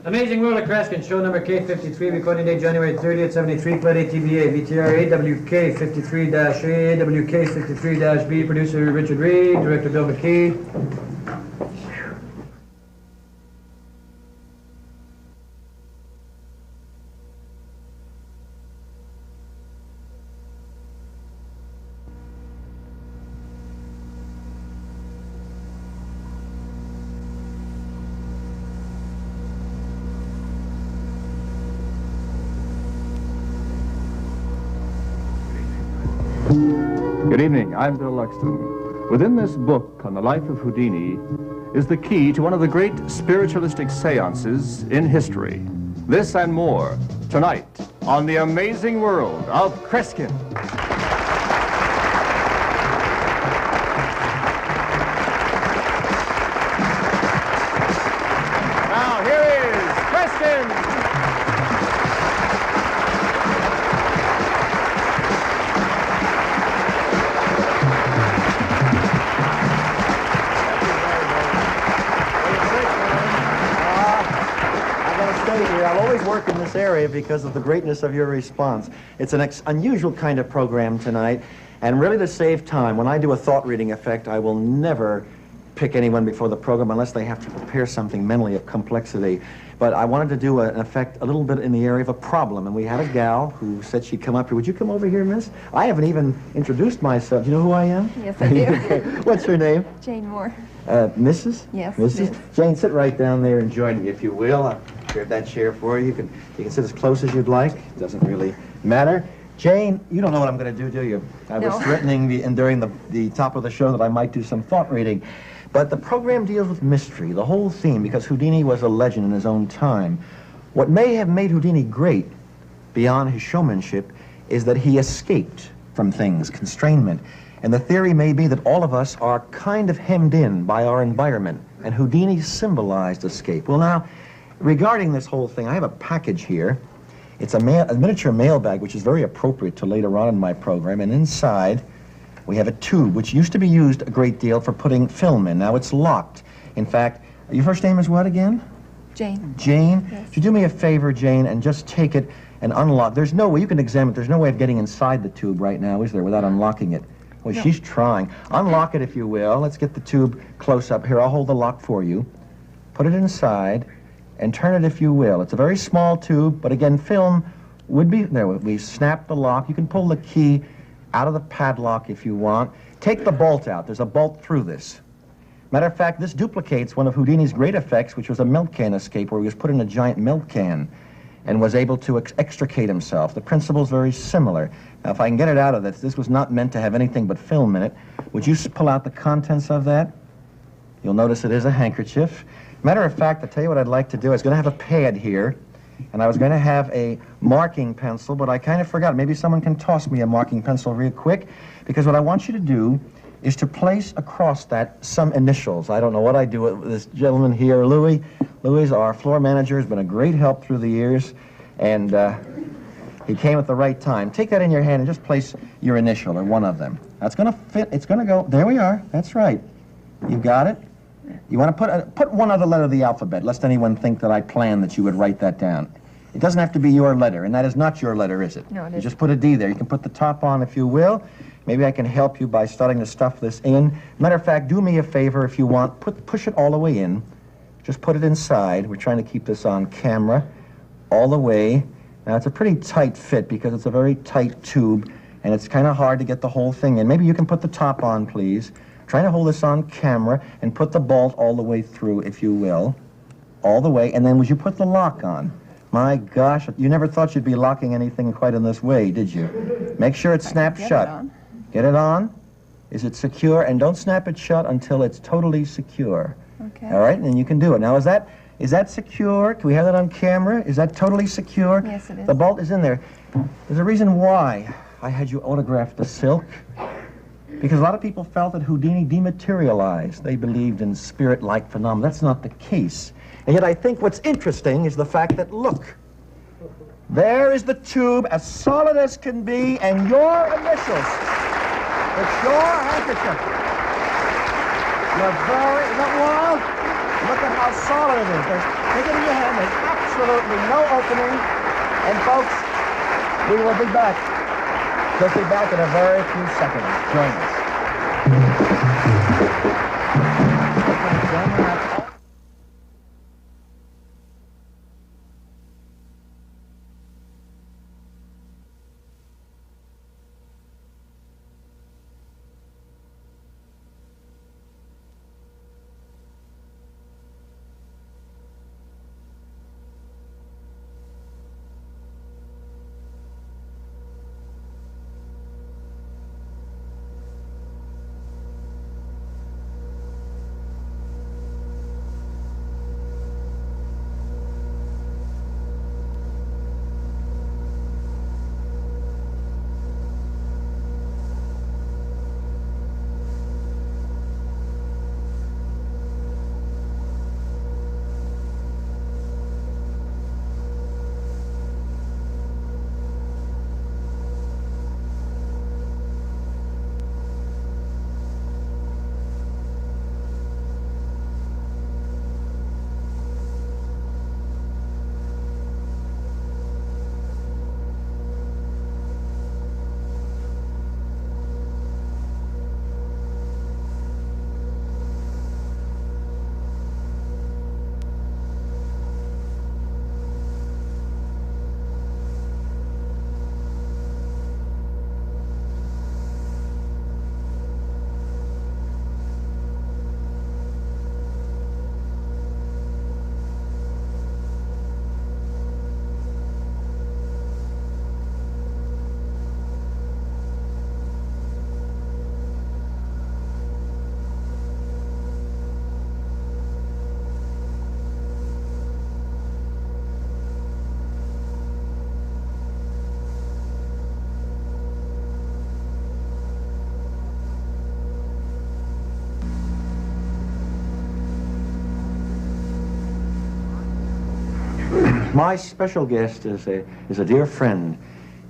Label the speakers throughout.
Speaker 1: Amazing World of Kreskin, show number K53, recording date January 30th, 73, plate ATBA, VTR AWK53-A, AWK53-B, producer Richard Reed, director Bill McKee.
Speaker 2: Good evening, I'm Bill Luxton. Within this book on the life of Houdini is the key to one of the great spiritualistic seances in history. This and more, tonight, on The Amazing World of Kreskin. Now, here is Kreskin!
Speaker 3: I'll always work in this area because of the greatness of your response. It's an unusual kind of program tonight, and really to save time, when I do a thought reading effect, I will never pick anyone before the program unless they have to prepare something mentally of complexity. But I wanted to do an effect a little bit in the area of a problem, and we had a gal who said she'd come up here. Would you come over here, miss? I haven't even introduced myself. Do you know who I am?
Speaker 4: Yes, I do.
Speaker 3: Okay. What's your name?
Speaker 4: Jane Moore.
Speaker 3: Mrs.?
Speaker 4: Yes,
Speaker 3: Mrs.?
Speaker 4: Miss.
Speaker 3: Jane, sit right down there and join me, if you will. I'll grab that chair for you. You can sit as close as you'd like. It doesn't really matter. Jane, you don't know what I'm going to do you? I was threatening during the top of the show that I might do some thought reading. But the program deals with mystery, the whole theme, because Houdini was a legend in his own time. What may have made Houdini great, beyond his showmanship, is that he escaped from things, constrainment. And the theory may be that all of us are kind of hemmed in by our environment, and Houdini symbolized escape. Well, now, regarding this whole thing, I have a package here. It's a miniature mailbag, which is very appropriate to later on in my program, and inside we have a tube, which used to be used a great deal for putting film in. Now it's locked. In fact, your first name is what again?
Speaker 4: Jane.
Speaker 3: Jane?
Speaker 4: Yes.
Speaker 3: Would you do me a favor, Jane, and just take it and unlock? There's no way, you can examine it, there's no way of getting inside the tube right now, is there, without unlocking it? Well, no. She's trying. Unlock it, if you will. Let's get the tube close up. Here, I'll hold the lock for you. Put it inside and turn it, if you will. It's a very small tube, but again, film would be... There, we snap the lock. You can pull the key out of the padlock if you want. Take the bolt out. There's a bolt through this. Matter of fact, this duplicates one of Houdini's great effects, which was a milk can escape, where he was put in a giant milk can and was able to extricate himself. The principle is very similar. Now, if I can get it out of this was not meant to have anything but film in it. Would you pull out the contents of that? You'll notice it is a handkerchief. Matter of fact, I'll tell you what I'd like to do. I was going to have a pad here, and I was going to have a marking pencil, but I kind of forgot. Maybe someone can toss me a marking pencil real quick, because what I want you to do is to place across that some initials. I don't know what I do with this gentleman here, Louis. Louis, our floor manager, has been a great help through the years, and he came at the right time. Take that in your hand and just place your initial, or one of them. That's going to fit. It's going to go. There we are. That's right. You got it? You want to put one other letter of the alphabet, lest anyone think that I planned that you would write that down. It doesn't have to be your letter, and that is not your letter, is it?
Speaker 4: No, it isn't.
Speaker 3: You just put a D there. You can put the top on if you will. Maybe I can help you by starting to stuff this in. Matter of fact, do me a favor if you want. Push it all the way in. Just put it inside. We're trying to keep this on camera all the way. Now, it's a pretty tight fit because it's a very tight tube, and it's kind of hard to get the whole thing in. Maybe you can put the top on, please. Try to hold this on camera and put the bolt all the way through, if you will. All the way. And then would you put the lock on? My gosh, you never thought you'd be locking anything quite in this way, did you? Make sure it's snapped shut. Get it on. Is it secure? And don't snap it shut until it's totally secure.
Speaker 4: Okay.
Speaker 3: All right, and then you can do it. Now, is that secure? Can we have that on camera? Is that totally secure?
Speaker 4: Yes, it is.
Speaker 3: The bolt is in there. There's a reason why I had you autograph the silk. Because a lot of people felt that Houdini dematerialized. They believed in spirit-like phenomena. That's not the case. And yet I think what's interesting is the fact that, look, there is the tube, as solid as can be, and your initials. It's your handkerchief. You're very, isn't that wild? Look at how solid it is. Take it in your hand. There's absolutely no opening. And folks, we will be back. We'll be back in a very few seconds. Join us. My special guest is a dear friend.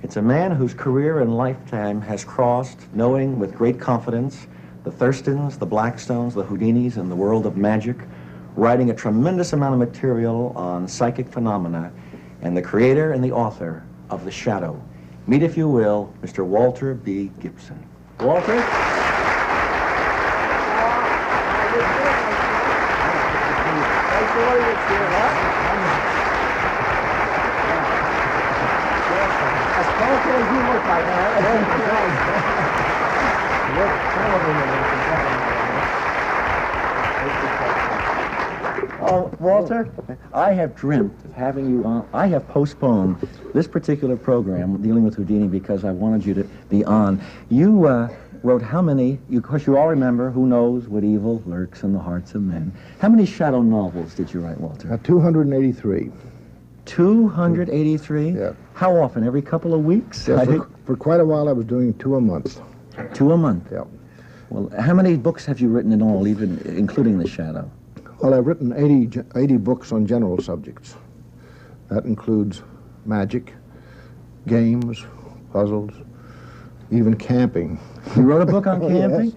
Speaker 3: It's a man whose career and lifetime has crossed, knowing with great confidence, the Thurstons, the Blackstones, the Houdinis, and the world of magic, writing a tremendous amount of material on psychic phenomena, and the creator and the author of The Shadow. Meet, if you will, Mr. Walter B. Gibson. Walter? Oh, Walter, I have dreamt of having you on. I have postponed this particular program dealing with Houdini because I wanted you to be on. You wrote how many, of course you all remember, Who Knows What Evil Lurks in the Hearts of Men. How many shadow novels did you write, Walter?
Speaker 4: 283.
Speaker 3: 283?
Speaker 4: Yeah.
Speaker 3: How often? Every couple of weeks?
Speaker 4: Yeah, for quite a while I was doing 2 a month.
Speaker 3: 2 a month?
Speaker 4: Yeah.
Speaker 3: Well, how many books have you written in all, even including The Shadow?
Speaker 4: Well, I've written 80 books on general subjects. That includes magic, games, puzzles, even camping.
Speaker 3: You wrote a book on camping?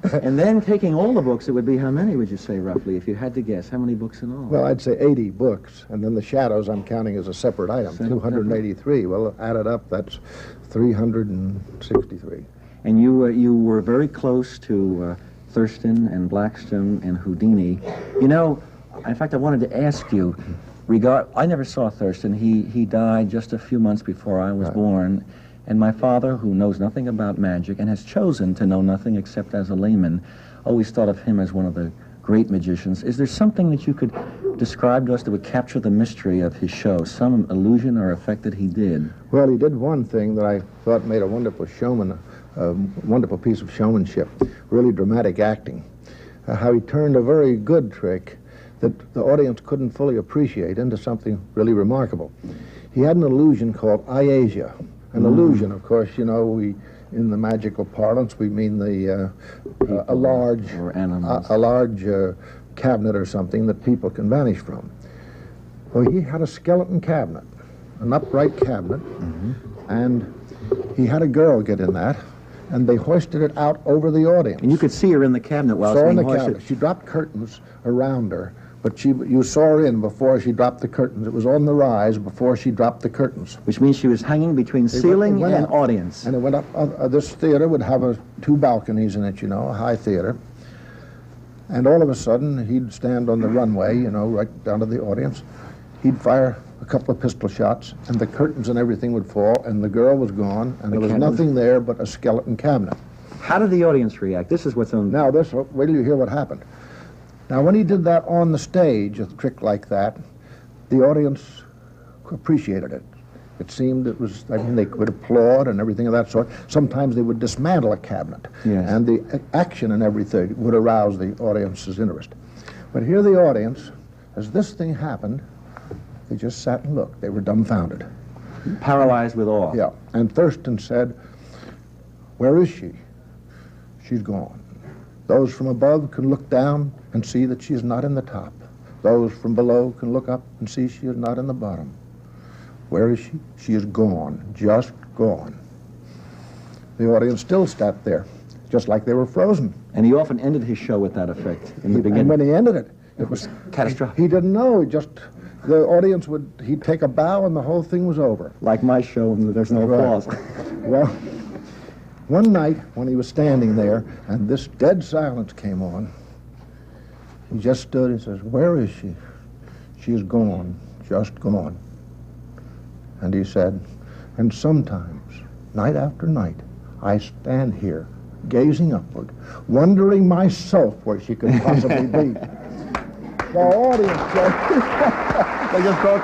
Speaker 4: Yes.
Speaker 3: And then taking all the books, it would be how many, would you say, roughly, if you had to guess? How many books in all?
Speaker 4: Well, I'd say 80 books, and then the shadows I'm counting as a separate item, 283. Well, added up, that's 363.
Speaker 3: And you were very close to Thurston and Blackstone and Houdini. You know, in fact, I wanted to ask you, I never saw Thurston. He died just a few months before I was born. And my father, who knows nothing about magic and has chosen to know nothing except as a layman, always thought of him as one of the great magicians. Is there something that you could describe to us that would capture the mystery of his show, some illusion or effect that he did?
Speaker 4: Well, he did one thing that I thought made a wonderful showman, a wonderful piece of showmanship, really dramatic acting. How he turned a very good trick that the audience couldn't fully appreciate into something really remarkable. He had an illusion called iasia. An illusion, of course, you know, in the magical parlance, we mean a large cabinet or something that people can vanish from. Well, he had a skeleton cabinet, an upright cabinet, and he had a girl get in that, and they hoisted it out over the audience.
Speaker 3: And you could see her in the cabinet while
Speaker 4: Saw
Speaker 3: it was
Speaker 4: in
Speaker 3: being
Speaker 4: the
Speaker 3: hoisted.
Speaker 4: cabinet. She dropped curtains around her but you saw her in before she dropped the curtains. It was on the rise before she dropped the curtains.
Speaker 3: Which means she was hanging between ceiling and
Speaker 4: up,
Speaker 3: audience.
Speaker 4: And it went up. This theater would have two balconies in it, you know, a high theater. And all of a sudden, he'd stand on the runway, you know, right down to the audience. He'd fire a couple of pistol shots, and the curtains and everything would fall, and the girl was gone, and there was nothing there but a skeleton cabinet.
Speaker 3: How did the audience react? This is what's on...
Speaker 4: Now, wait till you hear what happened. Now, when he did that on the stage, a trick like that, the audience appreciated it. It seemed it was, I mean, they could applaud and everything of that sort. Sometimes they would dismantle a cabinet.
Speaker 3: Yes.
Speaker 4: And the action and everything would arouse the audience's interest. But here the audience, as this thing happened, they just sat and looked. They were dumbfounded.
Speaker 3: Paralyzed with awe.
Speaker 4: Yeah. And Thurston said, "Where is she? She's gone. Those from above can look down and see that she is not in the top. Those from below can look up and see she is not in the bottom. Where is she? She is gone, just gone." The audience still sat there, just like they were frozen.
Speaker 3: And he often ended his show with that effect in the beginning.
Speaker 4: And when he ended it, it was
Speaker 3: catastrophic.
Speaker 4: He didn't know. The audience he'd take a bow and the whole thing was over.
Speaker 3: Like my show, and there's no applause.
Speaker 4: Well, one night when he was standing there and this dead silence came on, he just stood and says, "Where is she? She is gone, just gone." And he said, "And sometimes, night after night, I stand here, gazing upward, wondering myself where she could possibly be." The audience said, they just broke.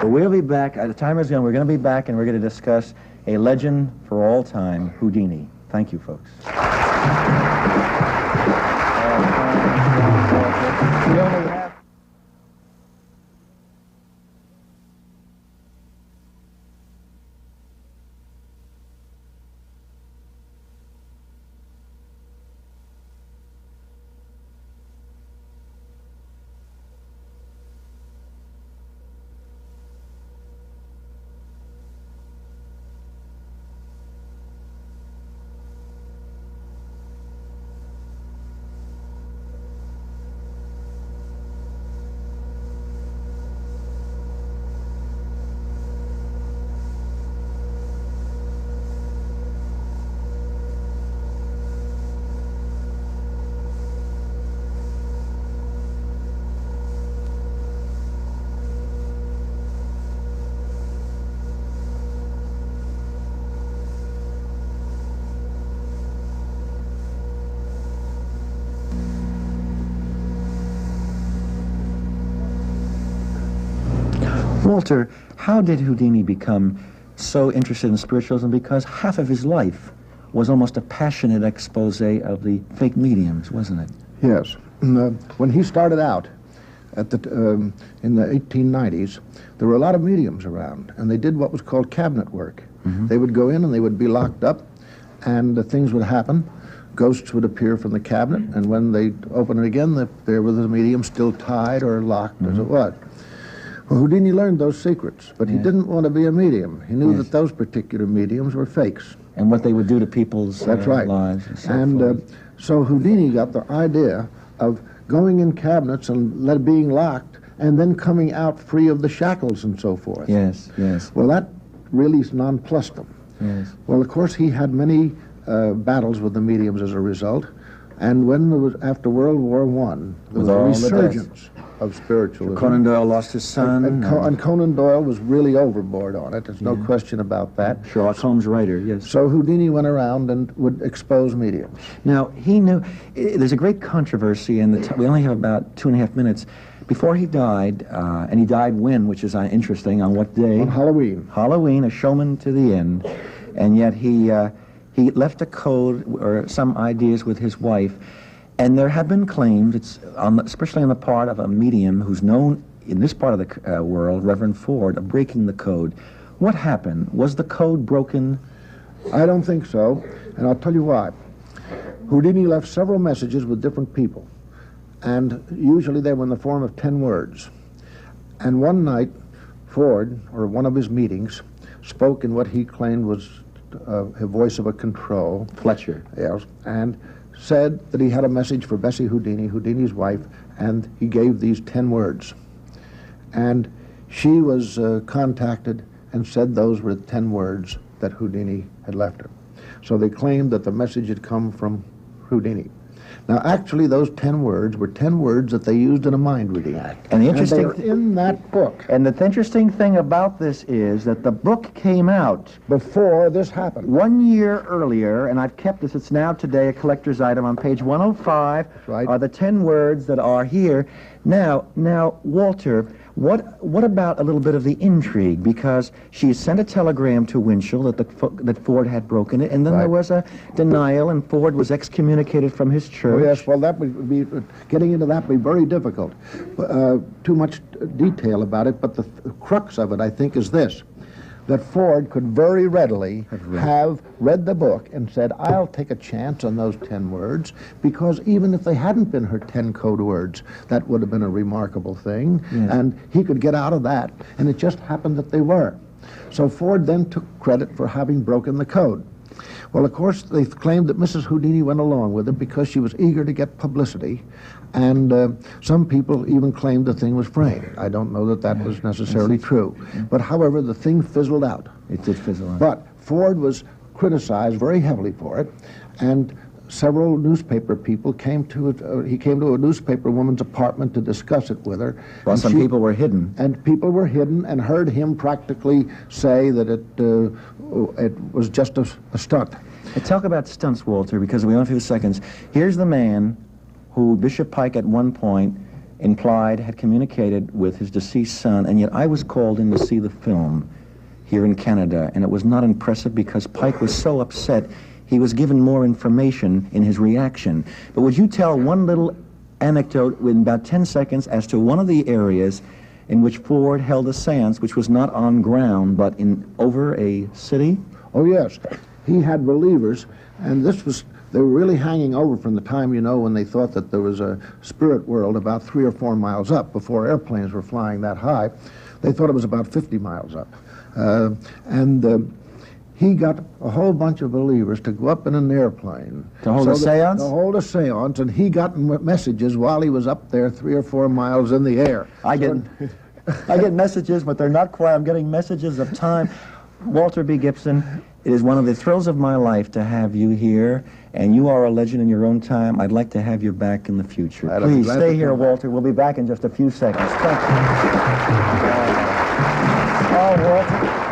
Speaker 3: But we'll be back. The timer's gone. We're going to be back, and we're going to discuss a legend for all time, Houdini. Thank you, folks. We only have... Walter, how did Houdini become so interested in spiritualism? Because half of his life was almost a passionate expose of the fake mediums, wasn't it?
Speaker 4: Yes. When he started out in the 1890s, there were a lot of mediums around, and they did what was called cabinet work. Mm-hmm. They would go in and they would be locked up, and things would happen. Ghosts would appear from the cabinet, and when they open it again, there was the medium still tied or locked as it was. Well, Houdini learned those secrets, but he didn't want to be a medium. He knew that those particular mediums were fakes.
Speaker 3: And what they would do to people's lives and so forth.
Speaker 4: So Houdini got the idea of going in cabinets and being locked and then coming out free of the shackles and so forth.
Speaker 3: Yes, yes.
Speaker 4: Well, that really nonplussed him.
Speaker 3: Yes.
Speaker 4: Well, of course, he had many battles with the mediums as a result, and when there was, after World War I, there was a resurgence of spiritualism.
Speaker 3: Conan Doyle lost his son.
Speaker 4: And Conan Doyle was really overboard on it. There's no question about that.
Speaker 3: Sherlock Holmes writer, yes.
Speaker 4: So Houdini went around and would expose mediums.
Speaker 3: Now, he knew, there's a great controversy, and we only have about 2.5 minutes. Before he died, and he died when, which is interesting, on what day?
Speaker 4: On Halloween.
Speaker 3: Halloween, a showman to the end, and yet he left a code or some ideas with his wife. And there have been claims, especially on the part of a medium who's known in this part of the world, Reverend Ford, of breaking the code. What happened? Was the code broken?
Speaker 4: I don't think so, and I'll tell you why. Houdini left several messages with different people, and usually they were in the form of 10 words. And one night, Ford, or one of his meetings, spoke in what he claimed was a voice of a control.
Speaker 3: Fletcher.
Speaker 4: Yes, and said that he had a message for Bessie Houdini, Houdini's wife, and he gave these 10 words. And she was contacted and said those were the 10 words that Houdini had left her. So they claimed that the message had come from Houdini. Now, actually, those 10 words were 10 words that they used in a mind-reading act.
Speaker 3: And the interesting
Speaker 4: and they were in that book.
Speaker 3: And the interesting thing about this is that the book came out
Speaker 4: Before this happened.
Speaker 3: 1 year earlier, and I've kept this. It's now today a collector's item. On page 105
Speaker 4: right.
Speaker 3: are the 10 words that are here. Now, Walter, what about a little bit of the intrigue? Because she sent a telegram to Winchell that Ford had broken it, and then there was a denial, and Ford was excommunicated from his church.
Speaker 4: Oh, yes, well, that would be, getting into that would be very difficult. Too much detail about it, but the crux of it, I think, is this, that Ford could very readily have read the book and said, I'll take a chance on those 10 words, because even if they hadn't been her 10 code words, that would have been a remarkable thing, and he could get out of that, and it just happened that they were. So Ford then took credit for having broken the code. Well, of course, they claimed that Mrs. Houdini went along with it because she was eager to get publicity, and some people even claimed the thing was framed. I don't know that that was necessarily true. But however, the thing fizzled out.
Speaker 3: It did fizzle out.
Speaker 4: But Ford was criticized very heavily for it, and several newspaper people came to it. He came to a newspaper woman's apartment to discuss it with her.
Speaker 3: Well, some people were hidden.
Speaker 4: And people were hidden and heard him practically say that it was just a stunt.
Speaker 3: Talk about stunts, Walter, because we only have a few seconds. Here's the man who Bishop Pike at one point implied had communicated with his deceased son, and yet I was called in to see the film here in Canada, and it was not impressive because Pike was so upset he was given more information in his reaction. But would you tell one little anecdote in about 10 seconds as to one of the areas in which Ford held a seance, which was not on ground, but over a city?
Speaker 4: Oh, yes. He had believers, and they were really hanging over from the time, when they thought that there was a spirit world about 3 or 4 miles up before airplanes were flying that high. They thought it was about 50 miles up. He got a whole bunch of believers to go up in an airplane.
Speaker 3: To hold a seance?
Speaker 4: To hold a seance, and he got messages while he was up there 3 or 4 miles in the air.
Speaker 3: I get messages, but they're not quite. I'm getting messages of time. Walter B. Gibson, it is one of the thrills of my life to have you here, and you are a legend in your own time. I'd like to have you back in the future. Please stay here, Walter. We'll be back in just a few seconds. Thank you. Oh, Walter.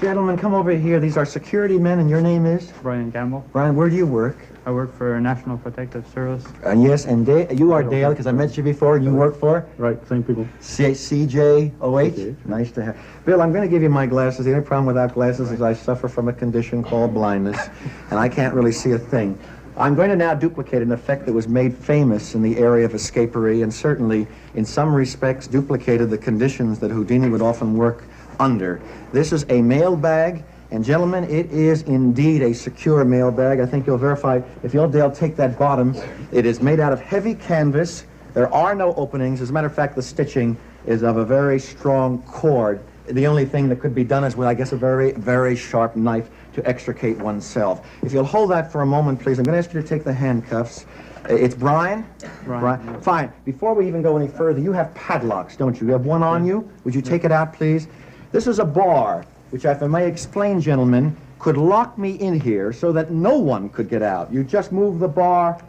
Speaker 3: Gentlemen, come over here. These are security men, and your name is?
Speaker 5: Brian Gamble.
Speaker 3: Brian, where do you work?
Speaker 5: I work for National Protective Service.
Speaker 3: Yes, and you are Dale, because I met you before, and you work for?
Speaker 6: Right, same people.
Speaker 3: CJOH?
Speaker 6: Okay.
Speaker 3: Nice to have. Bill, I'm going to give you my glasses. The only problem without glasses is I suffer from a condition called blindness, and I can't really see a thing. I'm going to now duplicate an effect that was made famous in the area of escapery, and certainly, in some respects, duplicated the conditions that Houdini would often work under. This is a mail bag. And gentlemen, it is indeed a secure mail bag. I think you'll verify, if you'll, Dale, take that bottom. It is made out of heavy canvas. There are no openings. As a matter of fact, the stitching is of a very strong cord. The only thing that could be done is with, I guess, a very, very sharp knife to extricate oneself. If you'll hold that for a moment, please, I'm going to ask you to take the handcuffs. It's Brian?
Speaker 5: Brian.
Speaker 3: Fine. Before we even go any further, you have padlocks, don't you? You have one on you? Would you take it out, please? This is a bar, which, if I may explain, gentlemen, could lock me in here so that no one could get out. You just move the bar,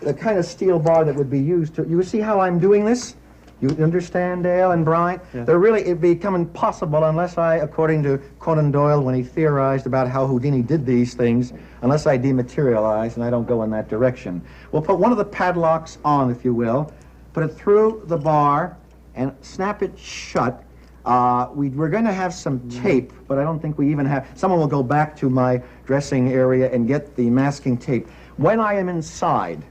Speaker 3: the kind of steel bar that would be used to... You see how I'm doing this? You understand, Dale and Brian?
Speaker 5: Yes.
Speaker 3: It'd become impossible unless I, according to Conan Doyle, when he theorized about how Houdini did these things, unless I dematerialize and I don't go in that direction. We'll put one of the padlocks on, if you will, put it through the bar, and snap it shut. We're going to have some tape, but I don't think we even have... Someone will go back to my dressing area and get the masking tape. When I am inside,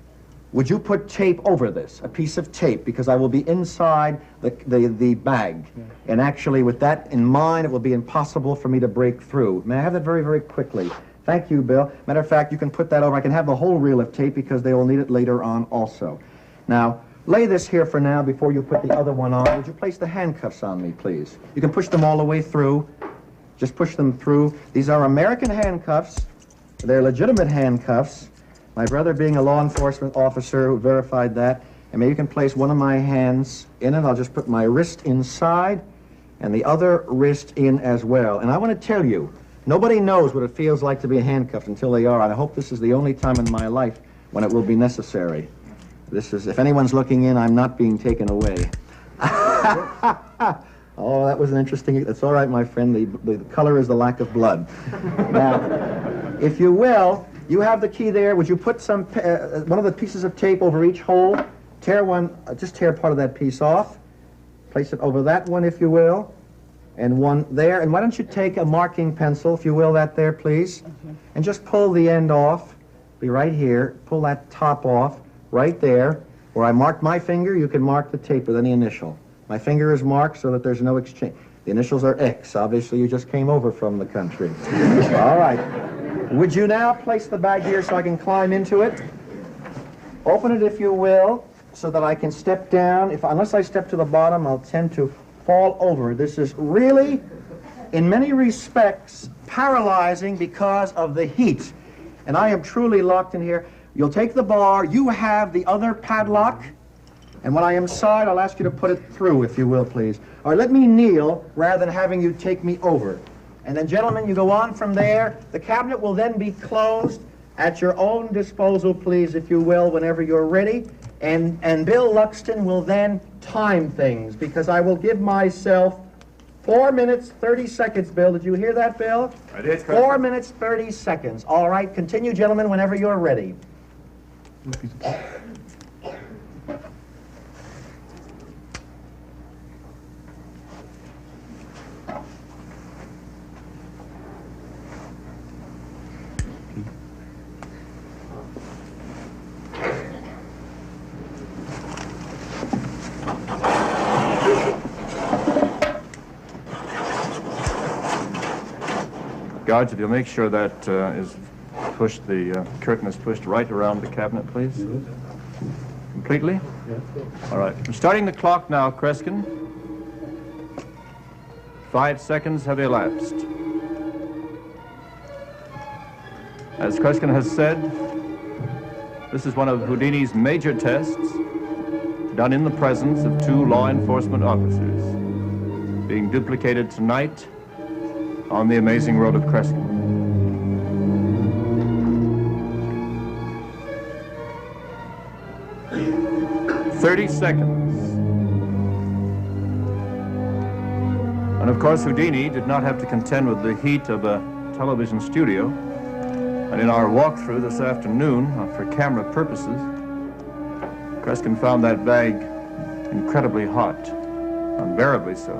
Speaker 3: would you put tape over this, a piece of tape, because I will be inside the bag. Yeah. And actually, with that in mind, it will be impossible for me to break through. May I have that very, very quickly? Thank you, Bill. Matter of fact, you can put that over. I can have the whole reel of tape because they will need it later on also. Now, lay this here for now before you put the other one on. Would you place the handcuffs on me, please? You can push them all the way through. Just push them through. These are American handcuffs. They're legitimate handcuffs. My brother, being a law enforcement officer, who verified that. And maybe you can place one of my hands in it. I'll just put my wrist inside and the other wrist in as well. And I want to tell you, nobody knows what it feels like to be handcuffed until they are. And I hope this is the only time in my life when it will be necessary. This is, if anyone's looking in, I'm not being taken away. Oh, that was an interesting... That's all right, my friend. The color is the lack of blood. Now, if you will, you have the key there. Would you put some one of the pieces of tape over each hole? Tear one, just tear part of that piece off. Place it over that one, if you will. And one there. And why don't you take a marking pencil, if you will, that there, please. And just pull the end off. Be right here. Pull that top off. Right there, where I marked my finger, you can mark the tape with any initial. My finger is marked so that there's no exchange. The initials are X. Obviously, you just came over from the country. All right. Would you now place the bag here so I can climb into it? Open it, if you will, so that I can step down. Unless I step to the bottom, I'll tend to fall over. This is really, in many respects, paralyzing because of the heat. And I am truly locked in here. You'll take the bar, you have the other padlock, and when I am inside, I'll ask you to put it through, if you will, please. Or let me kneel rather than having you take me over. And then, gentlemen, you go on from there. The cabinet will then be closed at your own disposal, please, if you will, whenever you're ready. And Bill Luxton will then time things, because I will give myself 4 minutes, 30 seconds, Bill. Did you hear that, Bill?
Speaker 2: I did.
Speaker 3: 4 minutes, 30 seconds. All right, continue, gentlemen, whenever you're ready.
Speaker 2: Guards, if you'll make sure that is pushed, the curtain is pushed right around the cabinet, please. Completely? Yes. All right. I'm starting the clock now, Kreskin. 5 seconds have elapsed. As Kreskin has said, this is one of Houdini's major tests, done in the presence of 2 law enforcement officers, being duplicated tonight on the amazing road of Kreskin. 30 seconds. And of course, Houdini did not have to contend with the heat of a television studio. And in our walkthrough this afternoon, for camera purposes, Kreskin found that bag incredibly hot, unbearably so.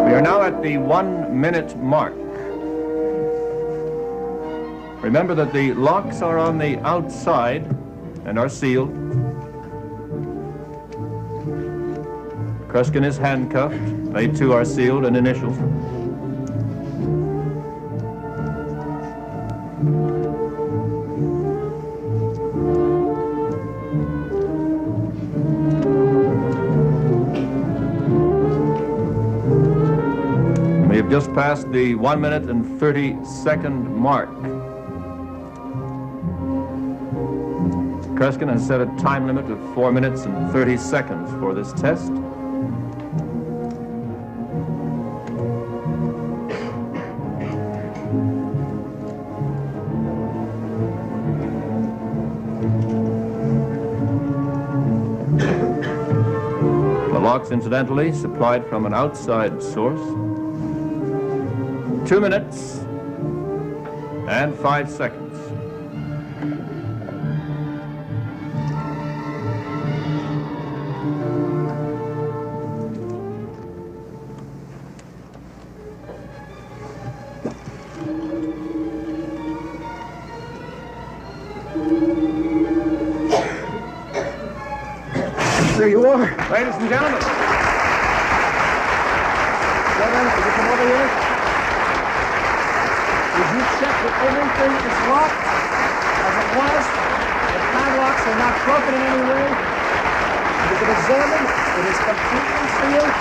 Speaker 2: We are now at the 1 minute mark. Remember that the locks are on the outside and are sealed. Kreskin is handcuffed. They too are sealed and initialed. We have just passed the 1 minute and 30-second mark. Kreskin has set a time limit of 4 minutes and 30 seconds for this test. The locks, incidentally, supplied from an outside source. 2 minutes and 5 seconds.
Speaker 3: There you are.
Speaker 2: Ladies and gentlemen.
Speaker 3: Gentlemen, could you come over here? Did you check that everything is locked as it was? The padlocks are not broken in any way? You can examine. It is completely sealed.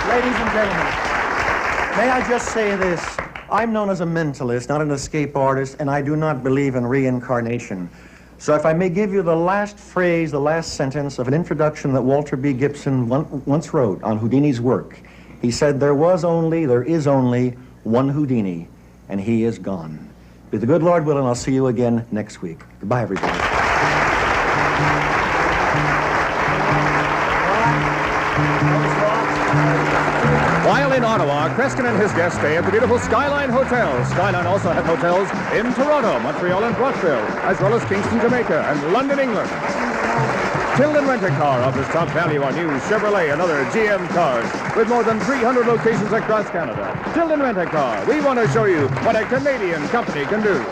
Speaker 3: Ladies and gentlemen, may I just say this? I'm known as a mentalist, not an escape artist, and I do not believe in reincarnation. So if I may give you the last phrase, the last sentence of an introduction that Walter B. Gibson once wrote on Houdini's work. He said, there is only one Houdini, and he is gone. Be the good Lord willing, I'll see you again next week. Goodbye, everybody.
Speaker 2: While in Ottawa, Kreskin and his guests stay at the beautiful Skyline Hotel. Skyline also have hotels in Toronto, Montreal, and Brockville, as well as Kingston, Jamaica, and London, England. Tilden Rent-A-Car offers top value on used Chevrolet and other GM cars with more than 300 locations across Canada. Tilden Rent-A-Car, we want to show you what a Canadian company can do.